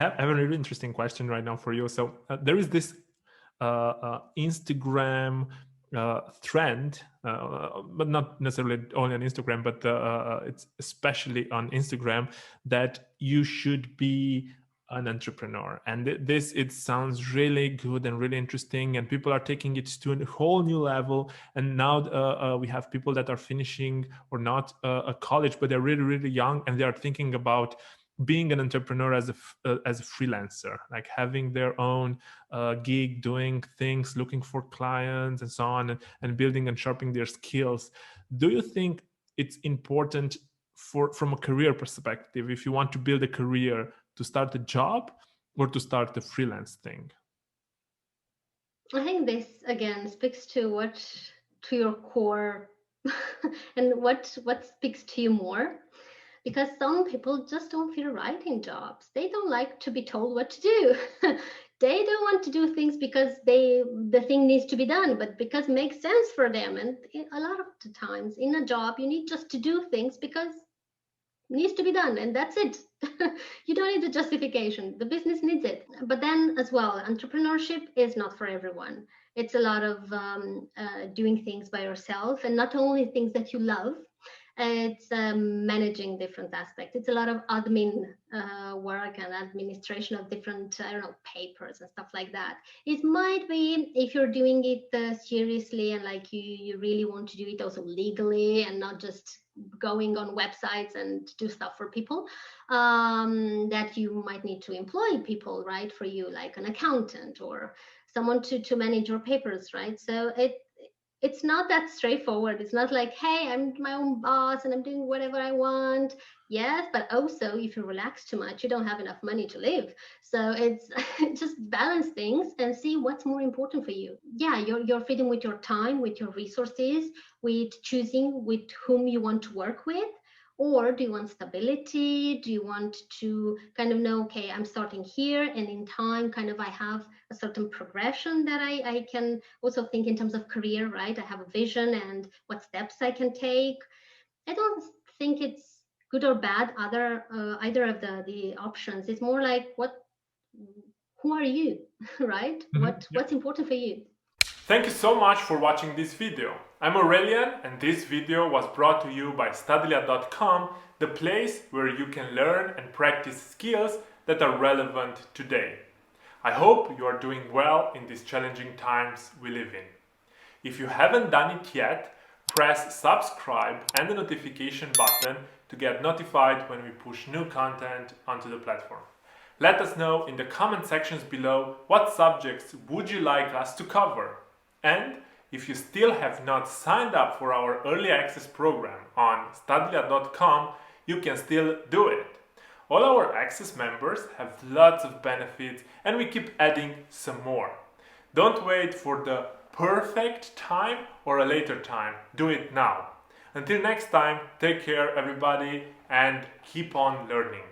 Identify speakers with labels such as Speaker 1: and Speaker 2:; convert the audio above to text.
Speaker 1: I have a really interesting question right now for you. So there is this Instagram trend, but not necessarily only on Instagram, but it's especially on Instagram, that you should be an entrepreneur. And this, it sounds really good and really interesting, and people are taking it to a whole new level. And now we have people that are finishing or not a college, but they're really, really young, and they are thinking about being an entrepreneur as a freelancer, like having their own gig, doing things, looking for clients and so on, and building and sharpening their skills. Do you think it's important from a career perspective, if you want to build a career, to start a job or to start a freelance thing?
Speaker 2: I think this again speaks to your core and what speaks to you more, because some people just don't feel right in jobs. They don't like to be told what to do. They don't want to do things because the thing needs to be done, but because it makes sense for them. And a lot of the times in a job, you need just to do things because it needs to be done, and that's it. You don't need the justification. The business needs it. But then as well, entrepreneurship is not for everyone. It's a lot of doing things by yourself, and not only things that you love. It's managing different aspects. It's a lot of admin work and administration of different, I don't know, papers and stuff like that. It might be, if you're doing it seriously, and like you really want to do it also legally and not just going on websites and do stuff for people, that you might need to employ people, right, for you, like an accountant or someone to manage your papers, right? So it's not that straightforward. It's not like, hey, I'm my own boss and I'm doing whatever I want. Yes, but also if you relax too much, you don't have enough money to live. So it's just balance things and see what's more important for you. Yeah, you're fitting with your time, with your resources, with choosing with whom you want to work with. Or do you want stability? Do you want to kind of know, okay, I'm starting here, and in time, kind of I have a certain progression that I can also think in terms of career, right? I have a vision and what steps I can take. I don't think it's good or bad, either of the options. It's more like who are you, right?
Speaker 1: Mhm. Yeah.
Speaker 2: What's important for you?
Speaker 1: Thank you so much for watching this video. I'm Aurelian, and this video was brought to you by Studylia.com, the place where you can learn and practice skills that are relevant today. I hope you are doing well in these challenging times we live in. If you haven't done it yet, press subscribe and the notification button to get notified when we push new content onto the platform. Let us know in the comment sections below what subjects would you like us to cover. And if you still have not signed up for our early access program on Studylia.com, you can still do it. All our access members have lots of benefits, and we keep adding some more. Don't wait for the perfect time or a later time. Do it now. Until next time, take care everybody and keep on learning.